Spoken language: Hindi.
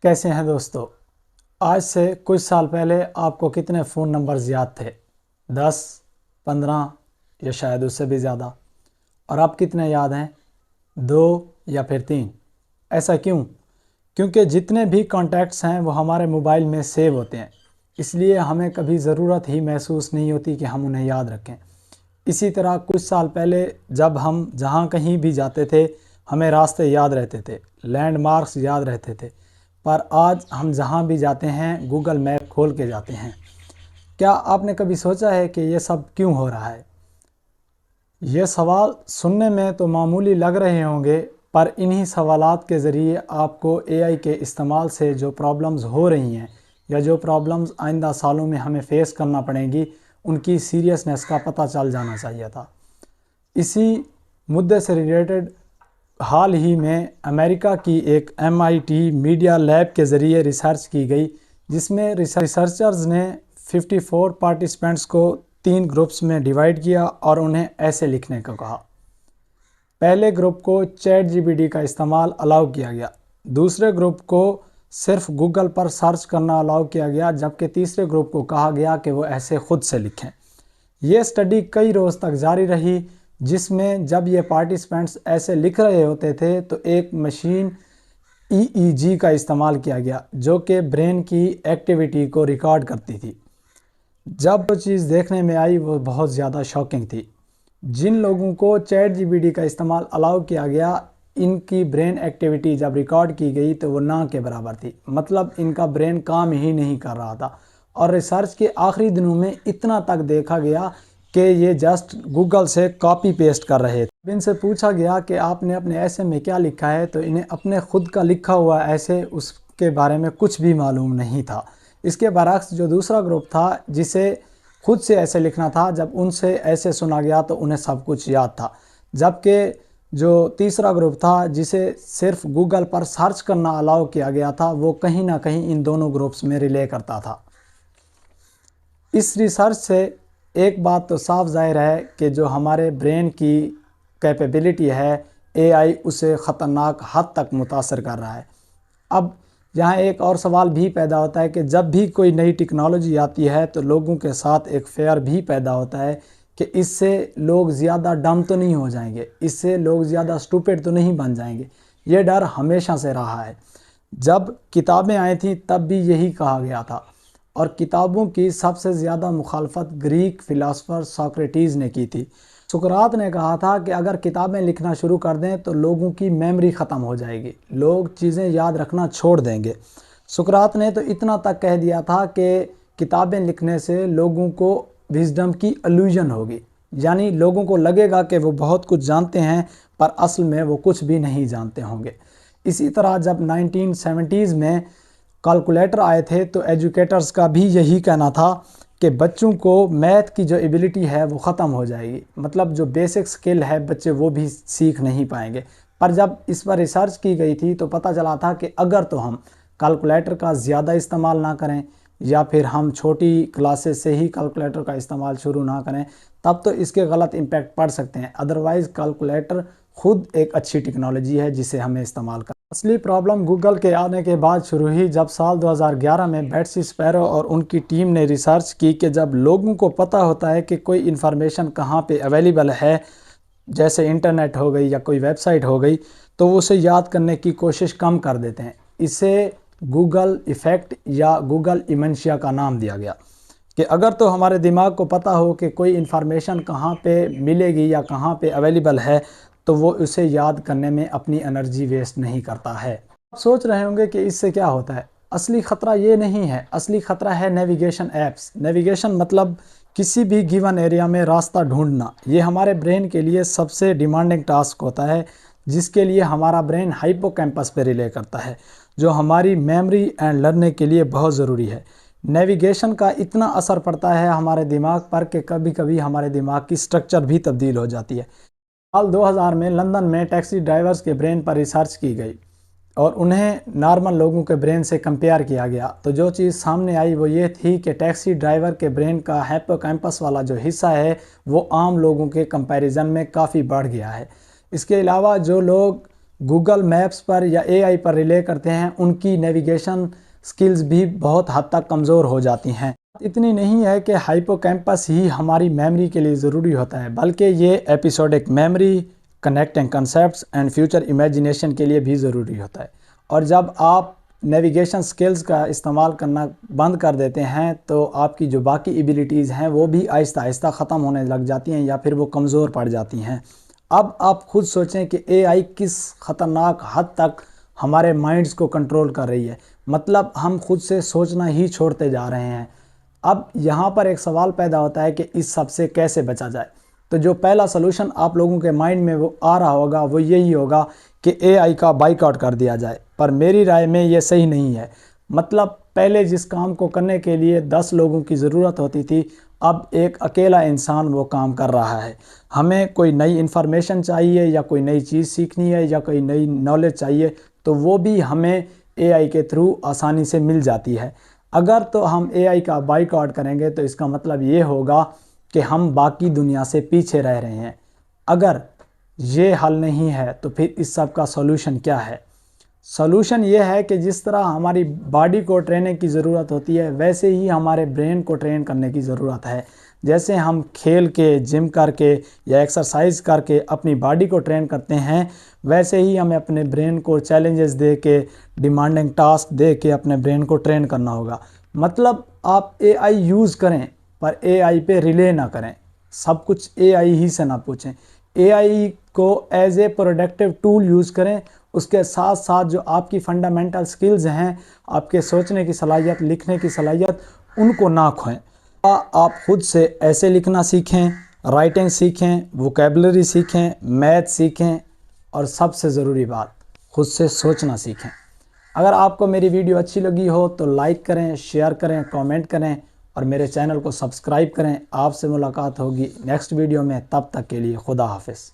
कैसे हैं दोस्तों। आज से कुछ साल पहले आपको कितने फ़ोन नंबर्स याद थे? 10, 15 या शायद उससे भी ज़्यादा। और अब कितने याद हैं? 2 या फिर 3। ऐसा क्यों? क्योंकि जितने भी कॉन्टैक्ट्स हैं वो हमारे मोबाइल में सेव होते हैं, इसलिए हमें कभी ज़रूरत ही महसूस नहीं होती कि हम उन्हें याद रखें। इसी तरह कुछ साल पहले जब हम जहाँ कहीं भी जाते थे हमें रास्ते याद रहते थे, लैंडमार्क्स याद रहते थे, पर आज हम जहाँ भी जाते हैं गूगल मैप खोल के जाते हैं। क्या आपने कभी सोचा है कि ये सब क्यों हो रहा है? ये सवाल सुनने में तो मामूली लग रहे होंगे, पर इन्हीं सवालात के ज़रिए आपको एआई के इस्तेमाल से जो प्रॉब्लम्स हो रही हैं या जो प्रॉब्लम्स आइंदा सालों में हमें फेस करना पड़ेंगी, उनकी सीरियसनेस का पता चल जाना चाहिए था। इसी मुद्दे से रिलेटेड हाल ही में अमेरिका की एक MIT मीडिया लैब के ज़रिए रिसर्च की गई, जिसमें रिसर्चर्स ने 54 पार्टिसिपेंट्स को 3 ग्रुप्स में डिवाइड किया और उन्हें ऐसे लिखने को कहा। पहले ग्रुप को ChatGPT का इस्तेमाल अलाउ किया गया, दूसरे ग्रुप को सिर्फ गूगल पर सर्च करना अलाउ किया गया, जबकि तीसरे ग्रुप को कहा गया कि वो ऐसे खुद से लिखें। ये स्टडी कई रोज़ तक जारी रही, जिसमें जब ये पार्टिसिपेंट्स ऐसे लिख रहे होते थे तो एक मशीन EEG का इस्तेमाल किया गया, जो कि ब्रेन की एक्टिविटी को रिकॉर्ड करती थी। जब वो चीज़ देखने में आई वो बहुत ज़्यादा शॉकिंग थी। जिन लोगों को ChatGPT का इस्तेमाल अलाउ किया गया, इनकी ब्रेन एक्टिविटी जब रिकॉर्ड की गई तो वो ना के बराबर थी, मतलब इनका ब्रेन काम ही नहीं कर रहा था। और रिसर्च के आखिरी दिनों में इतना तक देखा गया कि ये जस्ट गूगल से कॉपी पेस्ट कर रहे थे। इनसे पूछा गया कि आपने अपने ऐसे में क्या लिखा है, तो इन्हें अपने खुद का लिखा हुआ ऐसे उसके बारे में कुछ भी मालूम नहीं था। इसके बरक्स जो दूसरा ग्रुप था जिसे खुद से ऐसे लिखना था, जब उनसे ऐसे सुना गया तो उन्हें सब कुछ याद था, जबकि जो तीसरा ग्रुप था जिसे सिर्फ गूगल पर सर्च करना अलाउ किया गया था, वो कहीं ना कहीं इन दोनों ग्रुप्स में रिले करता था। इस रिसर्च से एक बात तो साफ जाहिर है कि जो हमारे ब्रेन की कैपेबिलिटी है, AI उसे ख़तरनाक हद तक मुतासर कर रहा है। अब यहाँ एक और सवाल भी पैदा होता है कि जब भी कोई नई टेक्नोलॉजी आती है तो लोगों के साथ एक फेयर भी पैदा होता है कि इससे लोग ज़्यादा डम तो नहीं हो जाएंगे, इससे लोग ज़्यादा स्टूपिड तो नहीं बन जाएंगे। ये डर हमेशा से रहा है। जब किताबें आई थी तब भी यही कहा गया था, और किताबों की सबसे ज़्यादा मुखालफत ग्रीक फ़िलासफ़र सोक्रेटिस ने की थी। सुकरात ने कहा था कि अगर किताबें लिखना शुरू कर दें तो लोगों की मेमोरी ख़त्म हो जाएगी, लोग चीज़ें याद रखना छोड़ देंगे। सुकरात ने तो इतना तक कह दिया था कि किताबें लिखने से लोगों को विजडम की इल्यूजन होगी, यानी लोगों को लगेगा कि वो बहुत कुछ जानते हैं पर असल में वो कुछ भी नहीं जानते होंगे। इसी तरह जब 1970s में कैलकुलेटर आए थे तो एजुकेटर्स का भी यही कहना था कि बच्चों को मैथ की जो एबिलिटी है वो ख़त्म हो जाएगी, मतलब जो बेसिक स्किल है बच्चे वो भी सीख नहीं पाएंगे। पर जब इस पर रिसर्च की गई थी तो पता चला था कि अगर तो हम कैलकुलेटर का ज़्यादा इस्तेमाल ना करें या फिर हम छोटी क्लासेस से ही कैलकुलेटर का इस्तेमाल शुरू ना करें, तब तो इसके गलत इम्पैक्ट पड़ सकते हैं। अदरवाइज़ कैलकुलेटर खुद एक अच्छी टेक्नोलॉजी है जिसे हमें इस्तेमाल कर। असली प्रॉब्लम गूगल के आने के बाद शुरू हुई, जब साल 2011 में बेट्सी स्पैरो और उनकी टीम ने रिसर्च की कि जब लोगों को पता होता है कि कोई इन्फॉर्मेशन कहाँ पे अवेलेबल है, जैसे इंटरनेट हो गई या कोई वेबसाइट हो गई, तो वो उसे याद करने की कोशिश कम कर देते हैं। इसे गूगल इफ़ेक्ट या गूगल इमेंशिया का नाम दिया गया कि अगर तो हमारे दिमाग को पता हो कि कोई इन्फॉर्मेशन कहाँ पे मिलेगी या कहाँ पे अवेलेबल है, तो वो उसे याद करने में अपनी एनर्जी वेस्ट नहीं करता है। आप सोच रहे होंगे कि इससे क्या होता है। असली ख़तरा ये नहीं है, असली ख़तरा है नेविगेशन ऐप्स। नेविगेशन मतलब किसी भी गिवन एरिया में रास्ता ढूंढना। ये हमारे ब्रेन के लिए सबसे डिमांडिंग टास्क होता है, जिसके लिए हमारा ब्रेन हाइपोकैम्पस पे रिले करता है, जो हमारी मेमोरी एंड लर्निंग के लिए बहुत ज़रूरी है। नेविगेशन का इतना असर पड़ता है हमारे दिमाग पर कि कभी कभी हमारे दिमाग की स्ट्रक्चर भी तब्दील हो जाती है। साल 2000 में लंदन में टैक्सी ड्राइवर्स के ब्रेन पर रिसर्च की गई और उन्हें नॉर्मल लोगों के ब्रेन से कंपेयर किया गया। तो जो चीज़ सामने आई वो ये थी कि टैक्सी ड्राइवर के ब्रेन का हिप्पोकैम्पस वाला जो हिस्सा है वो आम लोगों के कंपैरिजन में काफ़ी बढ़ गया है। इसके अलावा जो लोग गूगल मैप्स पर या एआई पर रिले करते हैं, उनकी नेविगेशन स्किल्स भी बहुत हद तक कमज़ोर हो जाती हैं। इतनी नहीं है कि हाइपोकैम्पस ही हमारी मेमोरी के लिए ज़रूरी होता है, बल्कि ये episodic memory, connecting concepts and future imagination के लिए भी ज़रूरी होता है। और जब आप नेविगेशन स्किल्स का इस्तेमाल करना बंद कर देते हैं तो आपकी जो बाकी एबिलिटीज़ हैं वो भी आहिस्ता आहिस्ता ख़त्म होने लग जाती हैं या फिर वो कमज़ोर पड़ जाती हैं। अब आप खुद सोचें कि एआई किस ख़तरनाक हद तक हमारे माइंड्स को कंट्रोल कर रही है, मतलब हम खुद से सोचना ही छोड़ते जा रहे हैं। अब यहाँ पर एक सवाल पैदा होता है कि इस सब से कैसे बचा जाए। तो जो पहला सलूशन आप लोगों के माइंड में वो आ रहा होगा वो यही होगा कि एआई का बाइकआउट कर दिया जाए, पर मेरी राय में ये सही नहीं है। मतलब पहले जिस काम को करने के लिए 10 लोगों की ज़रूरत होती थी, अब एक अकेला इंसान वो काम कर रहा है। हमें कोई नई इन्फॉर्मेशन चाहिए या कोई नई चीज़ सीखनी है या कोई नई नॉलेज चाहिए तो वो भी हमें एआई के थ्रू आसानी से मिल जाती है। अगर तो हम एआई का बाइकआउट करेंगे तो इसका मतलब ये होगा कि हम बाकी दुनिया से पीछे रह रहे हैं। अगर ये हल नहीं है तो फिर इस सब का सॉल्यूशन क्या है? सॉल्यूशन ये है कि जिस तरह हमारी बॉडी को ट्रेनिंग की ज़रूरत होती है वैसे ही हमारे ब्रेन को ट्रेन करने की ज़रूरत है। जैसे हम खेल के, जिम करके या एक्सरसाइज करके अपनी बॉडी को ट्रेन करते हैं, वैसे ही हमें अपने ब्रेन को चैलेंजेस दे के, डिमांडिंग टास्क दे के अपने ब्रेन को ट्रेन करना होगा। मतलब आप एआई यूज़ करें पर एआई पे रिले ना करें, सब कुछ एआई ही से ना पूछें। एआई को as a productive tool use करें, उसके साथ साथ जो आपकी फंडामेंटल स्किल्स हैं, आपके सोचने की सलाहियत, लिखने की सलाहियत, उनको ना खोएं। आप खुद से ऐसे लिखना सीखें, राइटिंग सीखें, वोकेबलरी सीखें, मैथ सीखें और सबसे ज़रूरी बात, खुद से सोचना सीखें। अगर आपको मेरी वीडियो अच्छी लगी हो तो लाइक करें, शेयर करें, कमेंट करें और मेरे चैनल को सब्सक्राइब करें। आपसे मुलाकात होगी नेक्स्ट वीडियो में, तब तक के लिए खुदा हाफिज़।